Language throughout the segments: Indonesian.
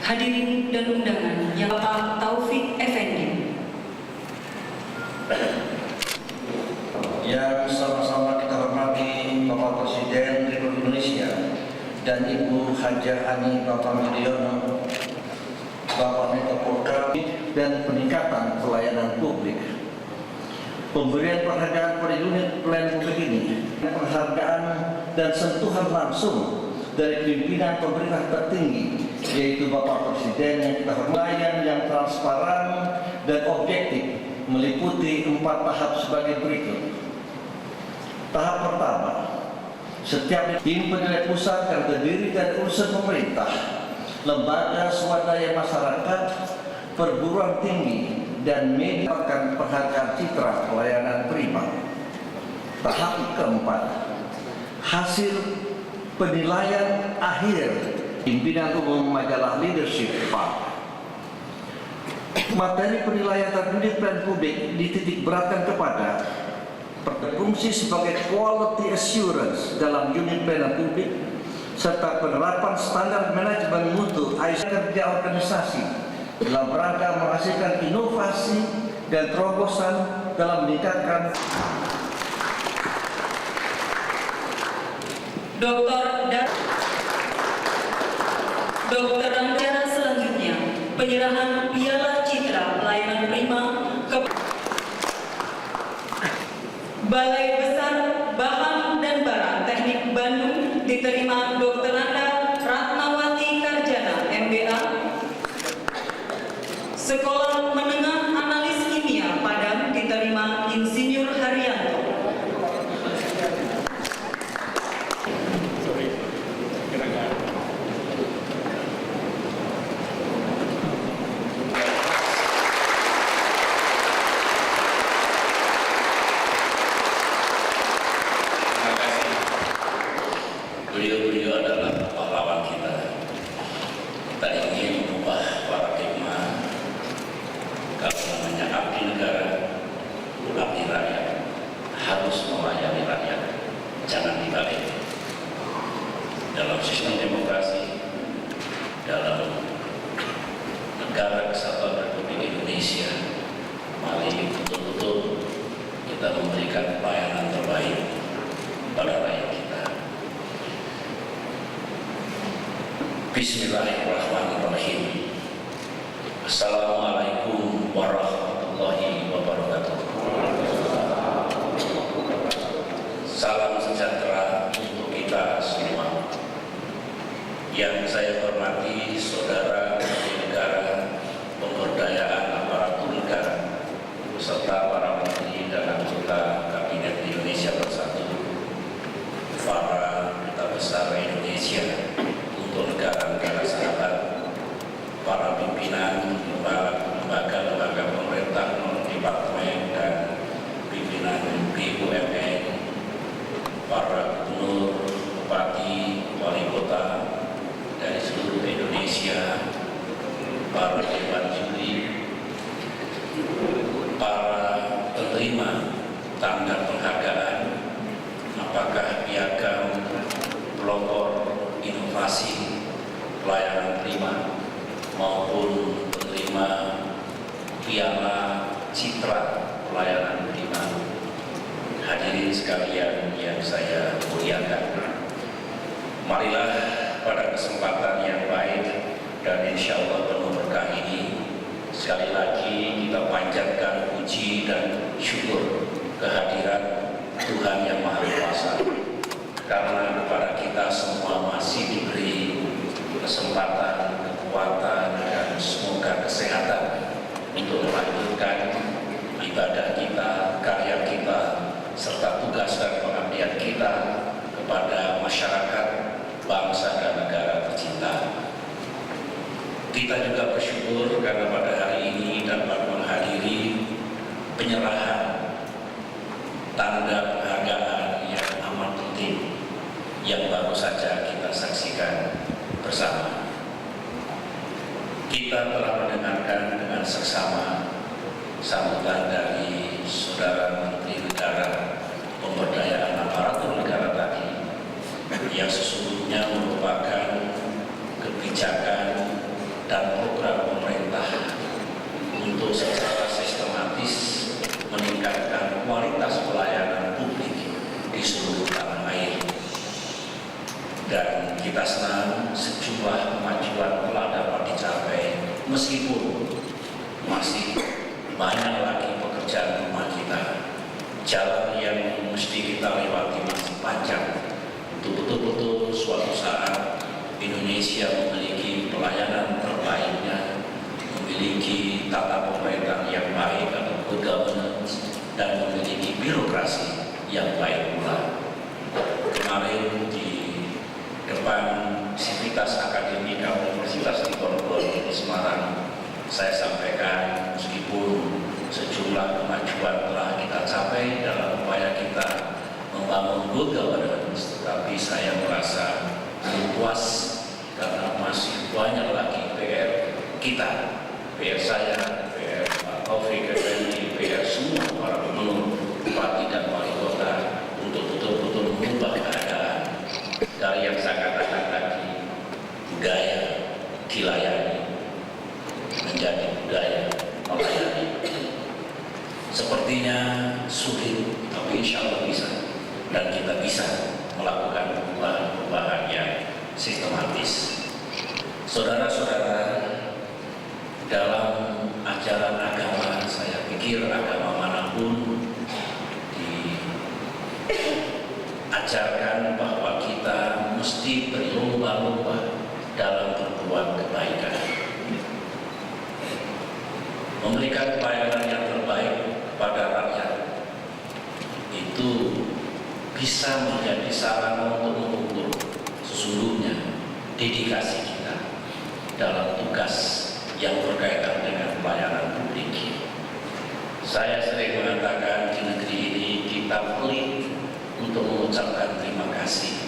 Hadirin dan undangan yang Bapak Taufik Effendi, yang sama-sama kita hormati Bapak Presiden Republik Indonesia dan Ibu Hajah Ani Bapak Mudiono, Bapak Menko Polhukam, dan peningkatan pelayanan publik. Pemberian penghargaan pada unit pelayanan publik ini, penghargaan dan sentuhan langsung dari pimpinan pemerintah tertinggi, yaitu Bapak Presiden yang kita hormati, yang transparan dan objektif, meliputi 4 tahap sebagai berikut. Tahap pertama, setiap tim penilai pusat yang terdiri dari unsur pemerintah, lembaga swadaya masyarakat, perguruan tinggi, dan media akan penghargaan citra pelayanan prima. Tahap keempat, hasil penilaian akhir pimpinan umum majalah Leadership Park. Materi penilaian terhadap pelayanan publik dititik beratkan kepada berfungsi sebagai quality assurance dalam unit pelayanan publik serta penerapan standar manajemen mutu ISO kerja organisasi dalam rangka menghasilkan inovasi dan terobosan dalam meningkatkan. Dokter Rangga selanjutnya penyerahan piala citra pelayanan prima ke Balai Besar Bahan dan Barang Teknik Bandung diterima Dr. Nanda Ratnawati Karjana MBA, Sekolah Menengah Analis Kimia Padang diterima Insinyur Haryanto. Beliau adalah pahlawan kita. Kita ingin mengubah paradigma kalau namanya abdi negara, abdi rakyat, harus melayani rakyat, jangan dibalik. Dalam sistem demokrasi, dalam negara kesatuan Republik Indonesia, mari betul-betul kita memberikan pelayanan terbaik pada rakyat kita. Bismillahirrahmanirrahim. Assalamualaikum warahmatullahi wabarakatuh. Salam sejahtera untuk kita semua. Yang saya hormati saudara abdi negara, pemberdayaan aparatur negara, beserta para menteri dan anggota Kabinet Indonesia Bersatu, para duta besar Indonesia untuk negara-negara sahabat, para pimpinan lembaga-lembaga pemerintah non-departemen dan pimpinan BUMN, para gubernur, bupati, wali kota dari seluruh Indonesia, para dewan juri, para penerima tanda penghargaan, apakah piagam, pelopor inovasi pelayanan prima maupun penerima piala citra pelayanan prima. Hadirin sekalian yang saya muliakan, marilah pada kesempatan yang baik dan insya Allah penuh berkah ini, sekali lagi kita panjatkan puji dan syukur kehadiran Tuhan Yang Maha Kuasa, karena kepada kita semua masih diberi kesempatan, kekuatan, dan semoga kesehatan untuk melanjutkan ibadah kita, karya kita, serta tugas dan pengabdian kita kepada masyarakat, bangsa, dan negara tercinta. Kita juga bersyukur karena pada hari ini dapat menghadiri penyerahan tanda penghargaan yang amat penting yang baru saja kita saksikan bersama. Kita telah mendengarkan dengan seksama sambutan dari Saudara Menteri Negara Pemberdayaan Aparatur Negara tadi, yang sesungguhnya merupakan kebijakan dan kita senang sejumlah kemajuan telah dapat dicapai meskipun masih banyak lagi pekerjaan rumah kita. Jalan yang mesti kita lewati masih panjang untuk betul-betul suatu saat Indonesia memiliki pelayanan terbaiknya, memiliki tata pemerintahan yang baik atau good governance, dan memiliki birokrasi yang baik pula. Kemarin di depan Sivitas Akademika Universitas Diponegoro di Semarang, saya sampaikan meskipun sejumlah kemajuan telah kita capai dalam upaya kita membangun good governance, tetapi saya merasa belum puas karena masih banyak lagi PR kita, PR saya, PR Pak Taufik Effendi, PR semua para gubernur, bupati dan wali kota untuk betul-betul mengubah keadaan dari yang saya katakan tadi, budaya dilayani menjadi budaya melayani. Sepertinya sulit, tapi insya Allah bisa, dan kita bisa melakukan perubahan-perubahan yang sistematis. Saudara-saudara, dalam ajaran agama, saya pikir agama manapun diajarkan bahwa kita mesti berlomba-lomba dalam berbuat kebaikan, memberikan pelayanan yang terbaik kepada rakyat. Itu bisa menjadi sarana untuk mengukur sesungguhnya dedikasi kita dalam tugas yang berkaitan dengan pelayanan publik. Saya sering mengatakan di negeri ini kita pelit untuk mengucapkan terima kasih,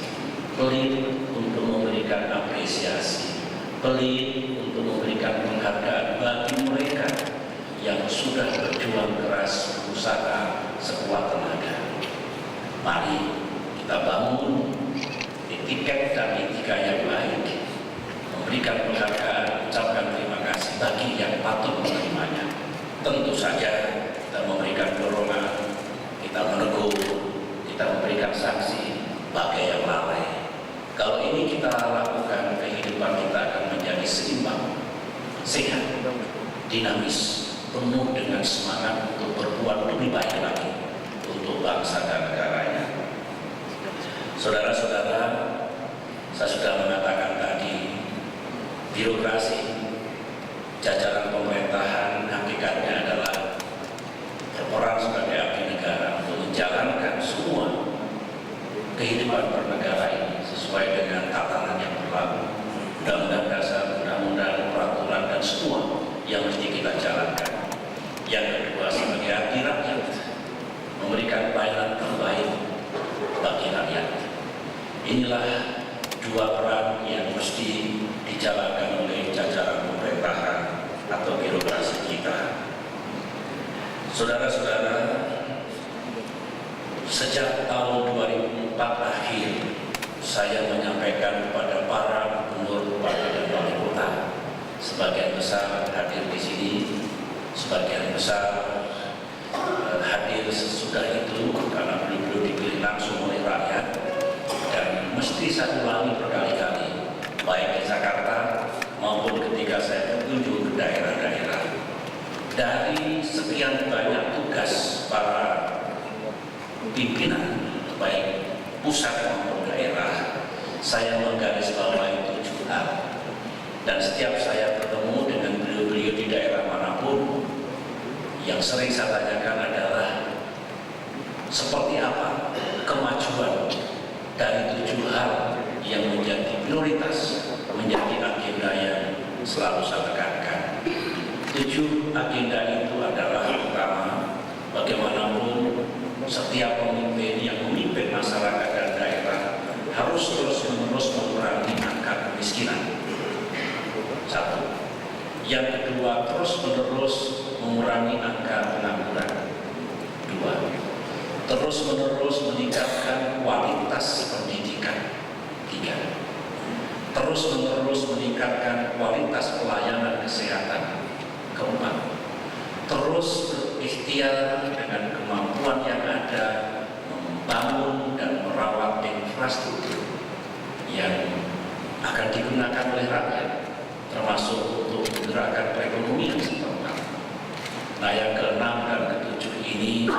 pelit untuk memberikan apresiasi, pelit untuk memberikan penghargaan bagi mereka yang sudah berjuang keras berusaha sekuat tenaga. Mari kita bangun etiket dan etika yang baik, memberikan penghargaan, ucapkan terima kasih bagi yang patut menerimanya. Tentu saja kita memberikan dorongan, kita menegur, kita memberikan sanksi bagi yang lalai. Kalau ini kita lakukan, kehidupan kita akan menjadi seimbang, sehat, dinamis, penuh dengan semangat untuk berbuat lebih baik lagi untuk bangsa dan negaranya. Saudara-saudara, saya sudah mengatakan tadi, birokrasi, jajaran pemerintahan hakikatnya adalah berperan sebagai abdi negara untuk menjalankan semua kehidupan bernegara ini sesuai dengan tatanan yang berlaku, undang-undang dasar, undang-undang, peraturan, dan semua yang mesti kita jalankan. Yang kedua, sebagai abdi rakyat, memberikan pelayanan terbaik bagi rakyat. Inilah dua peran yang mesti dijalankan oleh jajaran pemerintahan atau birokrasi kita. Saudara-saudara, sejak tahun 2004 akhir, saya menyampaikan kepada para gubernur, bupati, dan wali kota, sebagian besar hadir di sini, sebagian besar hadir sesudah itu karena beliau dipilih langsung oleh rakyat, dan mesti saya ulangi berkali-kali, baik di Jakarta maupun ketika saya berkunjung ke daerah-daerah. Dari sekian banyak tugas para pimpinan, baik pusat maupun daerah, saya menggarisbawahi 7 hal. Dan setiap saya bertemu dengan beliau-beliau di daerah manapun, yang sering saya tanyakan adalah seperti apa kemajuan dari 7 hal yang menjadi prioritas, menjadi agenda yang selalu saya tekankan. 7 agenda itu adalah pertama, bagaimanapun setiap pemimpin yang memimpin masyarakat dan daerah harus terus-menerus mengurangi angka kemiskinan. 1. Yang kedua, terus-menerus mengurangi angka pengangguran. 2. Terus-menerus meningkatkan kualitas pendidikan. 3. Terus-menerus meningkatkan kualitas pelayanan kesehatan. 4. Terus berikhtiar dengan kemampuan yang ada membangun dan merawat infrastruktur yang ini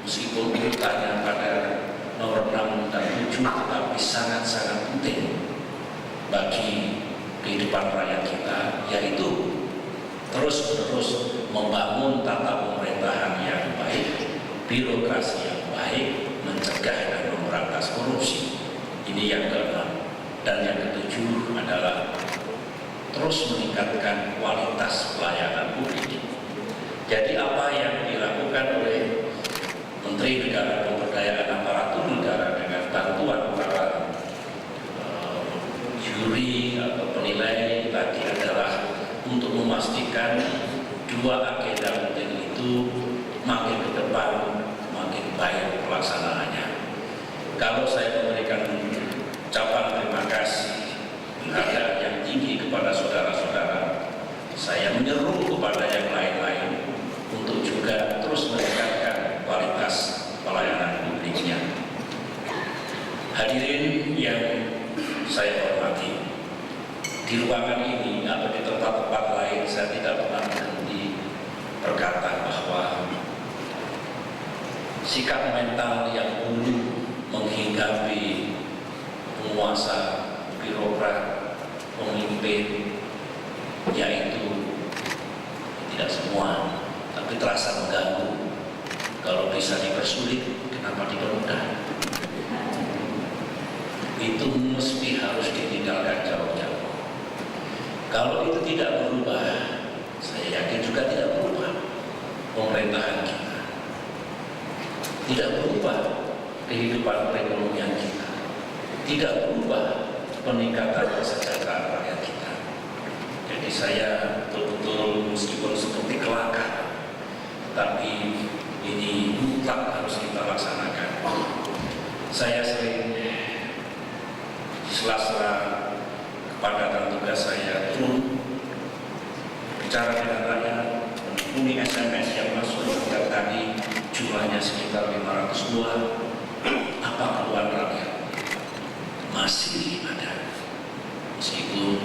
meskipun urutannya pada nomor 6 dan 7 tetapi sangat-sangat penting bagi kehidupan rakyat kita, yaitu terus-menerus membangun tata pemerintahan yang baik, birokrasi yang baik, mencegah dan memberantas korupsi. Ini yang ke-6. Dan yang ke-7 adalah terus meningkatkan kualitas pelayanan publik. Jadi apa yang dilakukan oleh Menteri Negara Pemberdayaan Aparatur Negara dengan bantuan para juri atau penilai tadi adalah untuk memastikan dua agenda penting itu makin ke depan makin baik pelaksanaannya. Kalau saya memberikan ucapan terima kasih penghargaan yang tinggi kepada saudara-saudara, saya menyeru kepada yang lain-lain untuk juga terus meningkatkan kualitas pelayanan publiknya. Hadirin yang saya hormati, di ruangan ini atau di tempat-tempat lain saya tidak pernah berhenti berkata bahwa sikap mental yang dulu menghinggapi penguasa, birokrat, pemimpin, yaitu tidak semua, tapi terasa mengganggu. Kalau bisa dipersulit, kenapa dipermudah? Itu mesti harus ditinggalkan jauh-jauh. Kalau itu tidak berubah, saya yakin juga tidak berubah pemerintahan kita, tidak berubah kehidupan perekonomian kita, tidak berubah peningkatan kesejahteraan rakyat kita. Jadi saya betul-betul meskipun seperti kelakar, tapi ini mutlak harus kita laksanakan. Saya sering di sela-sela kepadatan tugas saya turun bicara dengan rakyat, menghubungi SMS yang masuk setiap hari jumlahnya sekitar 502. Apa keluhan rakyat? Masih ada, meskipun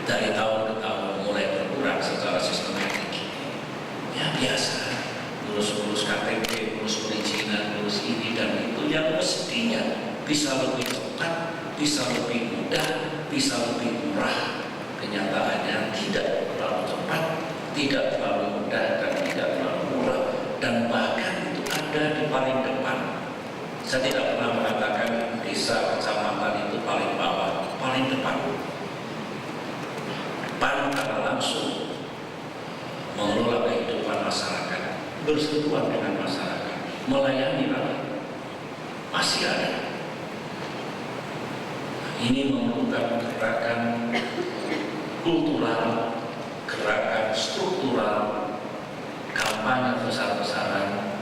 dari tahun ke tahun mulai berkurang secara sistematik. Ya biasa, ngurus KTP, ngurus perizinan, ngurus ini dan itu yang mestinya bisa lebih cepat, bisa lebih mudah, bisa lebih murah. Kenyataannya tidak terlalu cepat, tidak terlalu mudah, dan tidak terlalu murah, dan bahkan itu ada di paling depan. Saya tidak pernah mengatakan desa kecamatan itu paling bawah, paling depan. Depan karena langsung mengelola kehidupan masyarakat, bersentuhan dengan masyarakat, melayani rakyat, masih ada. Ini memerlukan gerakan kultural, gerakan struktural, kampanye besar-besaran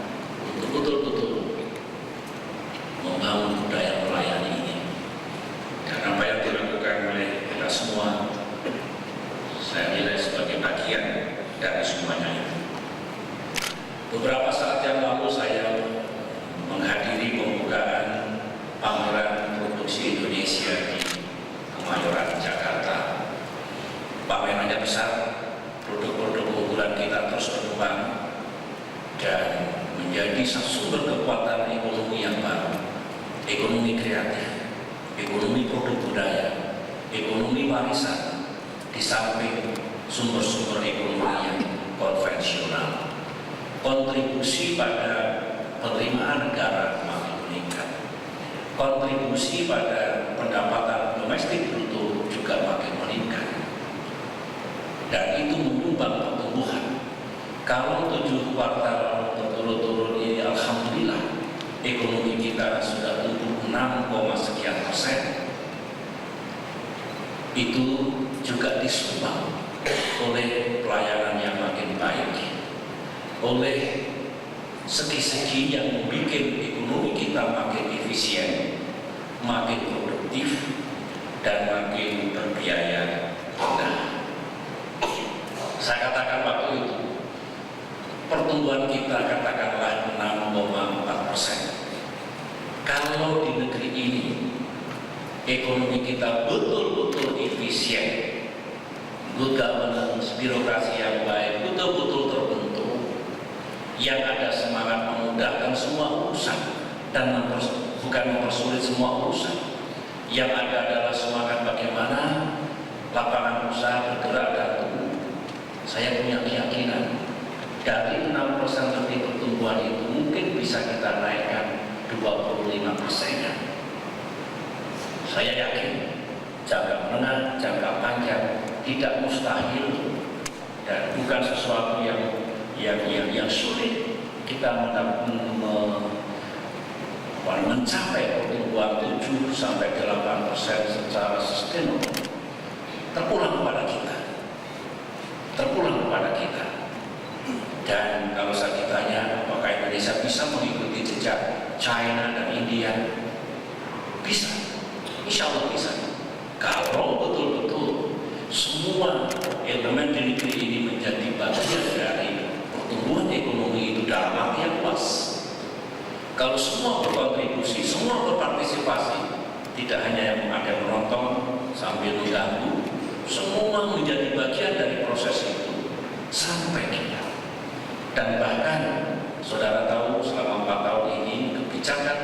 untuk betul-betul membangun budaya melayani ini. Dan apa yang dilakukan oleh kita semua, saya nilai sebagai bagian dari semuanya itu. Beberapa saat yang lalu saya menghadiri pembukaan pameran produksi Indonesia di Kemayoran, Jakarta. Pamerannya besar, produk-produk unggulan kita terus berkembang dan menjadi sumber kekuatan ekonomi yang baru, ekonomi kreatif, ekonomi produk budaya, ekonomi warisan, di samping sumber-sumber ekonomi yang konvensional. Kontribusi pada penerimaan negara makin meningkat, kontribusi pada pendapatan domestik bruto juga makin meningkat, dan itu menyumbang pertumbuhan. Kalau 7 kuartal berturut-turut ini alhamdulillah ekonomi kita sudah tumbuh 6,sekian%. Itu juga disumbang oleh pelayanan yang makin baik, oleh segi-segi yang membuat ekonomi kita makin efisien, makin produktif, dan makin berbiaya rendah. Saya katakan waktu itu, pertumbuhan kita katakanlah 6,4%. Kalau di negeri ini, ekonomi kita betul-betul efisien, good governance, birokrasi yang baik, betul-betul terbentuk, yang ada semangat memudahkan semua urusan dan bukan mempersulit semua urusan. Yang ada adalah semangat bagaimana lapangan usaha bergerak dan tumbuh. Saya punya keyakinan dari 6% lebih pertumbuhan itu mungkin bisa kita naikkan 25%-nya. Saya yakin jangka menengah, jangka panjang tidak mustahil dan bukan sesuatu yang sulit kita mencapai pertumbuhan 7-8% secara sustainable. Terpulang kepada kita. Dan kalau saya ditanya apakah Indonesia bisa mengikuti jejak China dan India, bisa, insya Allah bisa. Kalau betul-betul semua elemen di negeri ini menjadi bagian dari pertumbuhan ekonomi itu dalam arti yang luas. Kalau semua berkontribusi, semua berpartisipasi, tidak hanya yang ada menonton sambil mengganggu, semua menjadi bagian dari proses itu sampai kita. Dan bahkan saudara tahu selama 4 tahun ini kebijakan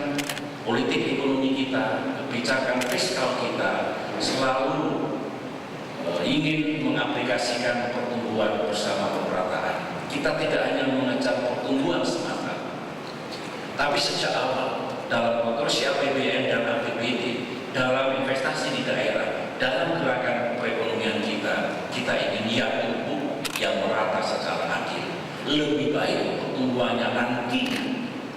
politik ekonomi kita, kebijakan fiskal kita selalu ingin mengaplikasikan pertumbuhan bersama pemerataan. Kita tidak hanya mengejar pertumbuhan semata, tapi sejak awal dalam proporsi APBN dan APBD, dalam investasi di daerah, dalam gerakan perekonomian kita ingin yang tumbuh, yang merata secara adil. Lebih baik pertumbuhannya nanti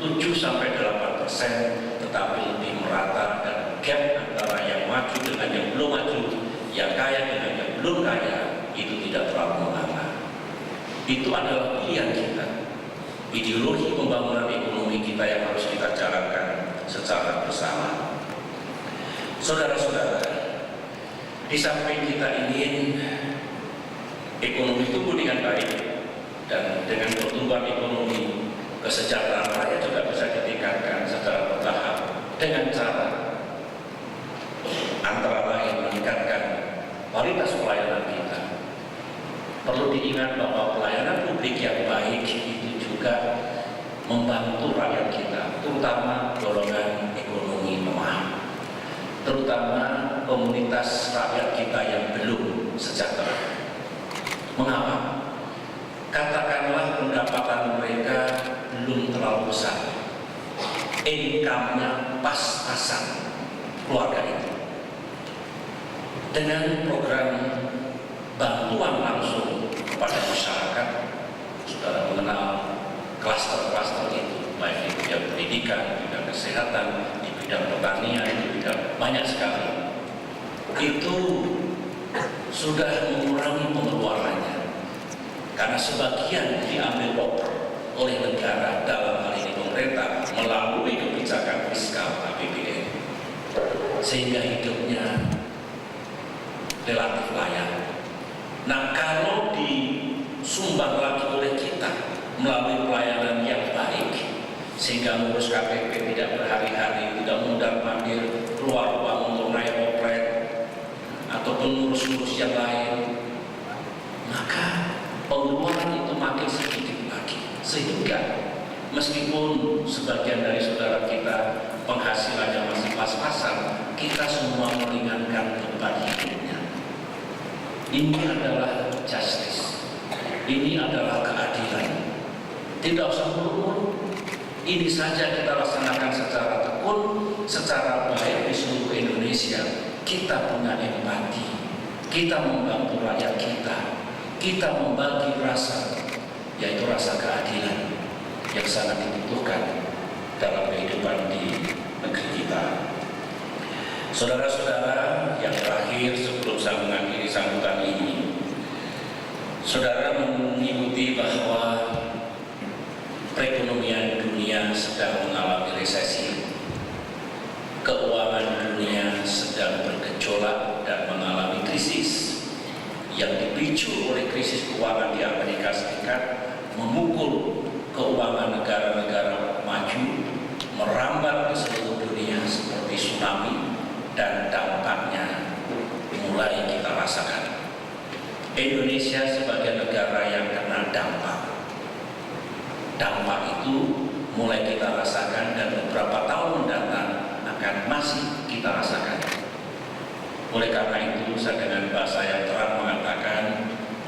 7-8%, tetapi lebih merata dan gap antara yang maju dengan yang belum maju, yang kaya dengan yang belum kaya itu tidak terlalu menganga. Itu adalah pilihan kita. Ideologi pembangunan ekonomi kita yang harus kita jalankan secara bersama. Saudara-saudara, di samping kita ingin ekonomi tumbuh dengan baik dan dengan pertumbuhan ekonomi, kesejahteraan rakyat juga bisa ditingkatkan secara bertahap dengan cara antara lain meningkatkan kualitas pelayanan kita. Perlu diingat bahwa pelayanan publik yang baik itu juga membantu rakyat kita, terutama golongan ekonomi lemah, terutama komunitas rakyat kita yang belum sejahtera. Mengapa? Katakanlah pendapatan mereka belum terlalu besar, income-nya pas-pasan keluarga itu. Dengan program bantuan langsung kepada masyarakat, saudara mengenal klaster-klaster itu, baik di bidang pendidikan, di bidang kesehatan, di bidang pertanian, di bidang banyak sekali. Itu sudah mengurangi pengeluarannya, karena sebagian diambil oleh negara, dalam hal ini pemerintah, melalui kebijakan fiskal APBN, sehingga hidupnya relatif layak. Nah, kalau disumbang lagi oleh kita melalui pelayanan yang baik, sehingga ngurus KPP tidak berhari-hari, tidak mondar-mandir keluar uang untuk naik oplet ataupun ngurus-ngurus yang lain, maka pengeluaran itu makin sedikit lagi, sehingga meskipun sebagian dari saudara kita penghasilannya masih pas-pasan, kita semua meringankan beban hidupnya. Ini adalah justice, ini adalah keadilan. Tidak usah mulu-mulu, ini saja kita laksanakan secara tekun, secara baik di seluruh Indonesia. Kita punya empati, kita membantu rakyat kita membagi rasa, yaitu rasa keadilan yang sangat dibutuhkan dalam kehidupan di negeri kita. Saudara-saudara, yang terakhir sebelum saya mengakhiri sambutan ini, saudara mengikuti bahwa perekonomian dunia sedang mengalami resesi, keuangan dunia sedang bergejolak dan mengalami krisis yang dipicu oleh krisis keuangan di Amerika Serikat, memukul keuangan negara-negara maju, merambat ke seluruh dunia seperti tsunami, dan dampaknya mulai kita rasakan. Indonesia sebagai negara yang kena dampak dampak itu mulai kita rasakan dan beberapa tahun mendatang akan masih kita rasakan. Oleh karena itu, saya dengan bahasa yang terang mengatakan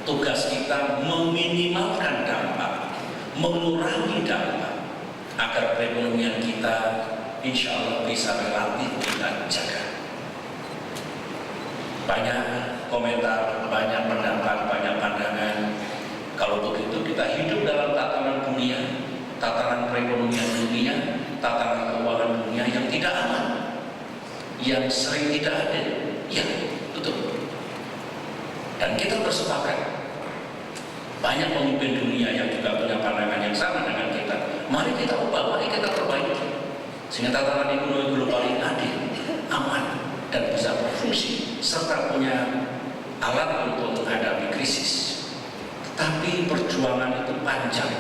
tugas kita meminimalkan dampak, mengurangi dampak, agar perekonomian kita insya Allah bisa relatif kita jaga. Banyak komentar, banyak pendapat, banyak pandangan. Kalau begitu kita hidup dalam tatanan dunia, tatanan perekonomian dunia, tatanan keuangan dunia yang tidak aman, yang sering tidak adil. Ya, betul. Dan kita bersepakat. Banyak pemimpin dunia yang juga punya pandangan yang sama dengan kita. Mari kita ubah, mari kita perbaiki. Sehingga tatanan ekonomi global ini adil, aman, dan bisa berfungsi, serta punya alat untuk menghadapi krisis. Tetapi perjuangan itu panjang.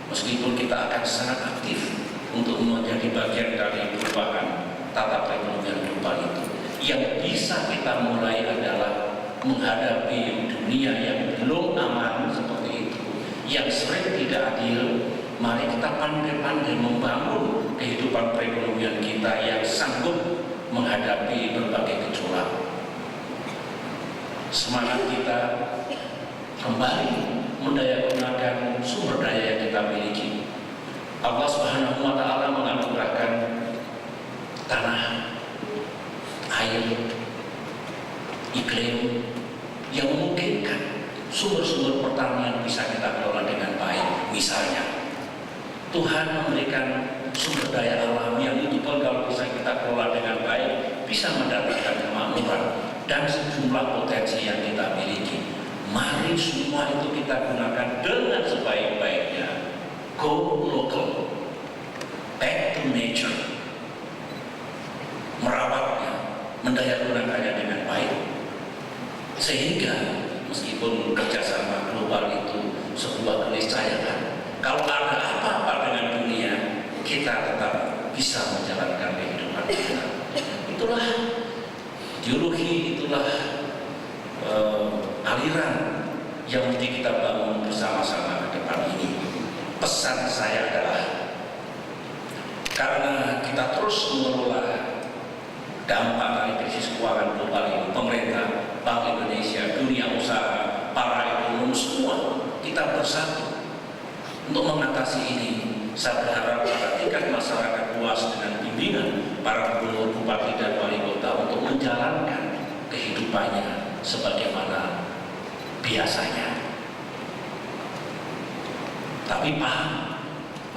Meskipun kita akan sangat aktif untuk menjadi bagian dari perubahan tata perekonomian global itu. Yang bisa kita mulai adalah menghadapi dunia yang belum aman seperti itu, yang sering tidak adil. Mari kita pandai-pandai membangun kehidupan perekonomian kita yang sanggup menghadapi berbagai gejolak. Semangat kita kembali mendayagunakan sumber daya yang kita miliki. Allah Subhanahu wa Ta'ala menganugerahkan tanah, air, iklim yang memungkinkan sumber-sumber pertanian bisa kita kelola dengan baik. Misalnya, Tuhan memberikan sumber daya alam yang itu pun kalau bisa kita kelola dengan baik bisa mendatangkan kemakmuran dan sejumlah potensi yang kita miliki. Mari semua itu kita gunakan dengan sebaik-baiknya. Go local, back to nature, merawatnya, mendayagunakannya dengan baik, sehingga meskipun kerjasama global itu sebuah keniscayaan, kalau ada apa-apa dengan dunia, kita tetap bisa menjalankan kehidupan kita. Itulah ideologi, itulah aliran yang mesti kita bangun bersama-sama ke depan ini. Pesan saya adalah, karena kita terus mengelola dampak dari krisis keuangan global ini, pemerintah, Bank Indonesia, dunia usaha, para ekonom, semua kita bersatu untuk mengatasi ini. Saya berharap pada tingkat masyarakat luas dengan bimbingan para gubernur, bupati, dan wali kota untuk menjalankan kehidupannya sebagaimana biasanya. Tapi paham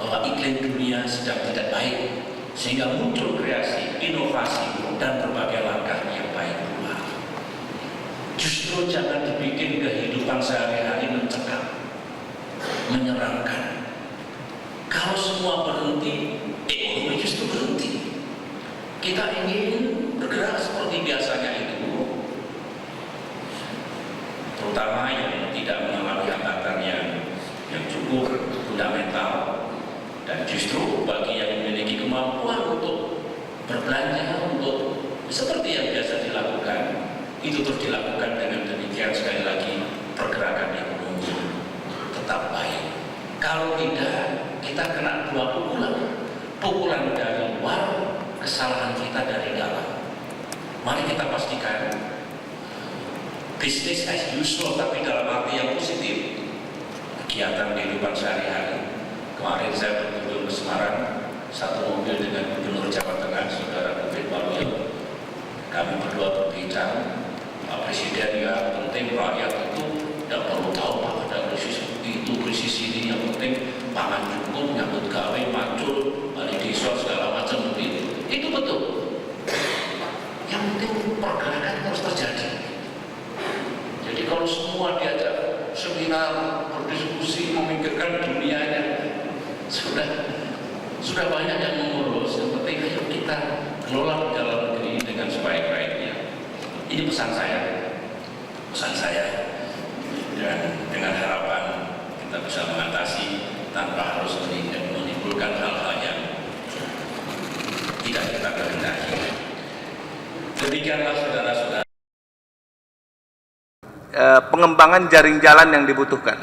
bahwa iklim dunia sedang tidak baik, sehingga muncul kreasi, inovasi, dan berbagai langkah yang baik pula. Justru jangan dibikin kehidupan sehari-hari mencekam, menyeramkan. Kalau semua berhenti, ekonomi justru berhenti. Kita ingin bergerak seperti biasanya itu, terutama yang tidak mengalami hambatan yang cukup fundamental, dan justru bagi yang memiliki kemampuan untuk berbelanja, untuk seperti yang biasa dilakukan, itu terus dilakukan. Dengan demikian, sekali lagi, pergerakan ekonomi tetap baik. Kalau tidak, kita kena dua pukulan dari luar, kesalahan kita dari dalam. Mari kita pastikan bisnis as usual, tapi dalam arti yang positif. Kegiatan kehidupan sehari-hari. Kemarin saya berkunjung ke Semarang, satu mobil dengan Gubernur Jawa Tengah, Saudara Bupati Waluyo. Kami berdua berbincang, Pak Presiden, ya penting rakyat itu tidak perlu tahu Pak ada krisis itu, krisis ini, yang penting pangan cukup, nyambut gawe, macul, balik desa, segala macam begitu. Itu betul. Yang penting pergerakan terus terjadi. Jadi kalau semua diajak seminar, berdiskusi, memikirkan dunianya, sudah banyak yang mengurus. Yang penting ayo kita kelola dalam negeri dengan sebaik-baiknya. Ini pesan saya, dan dengan harapan kita bisa mengatasi tanpa harus menimbulkan hal-hal yang tidak kita kehendaki. Demikianlah saudara-saudara. Pengembangan jaring jalan yang dibutuhkan.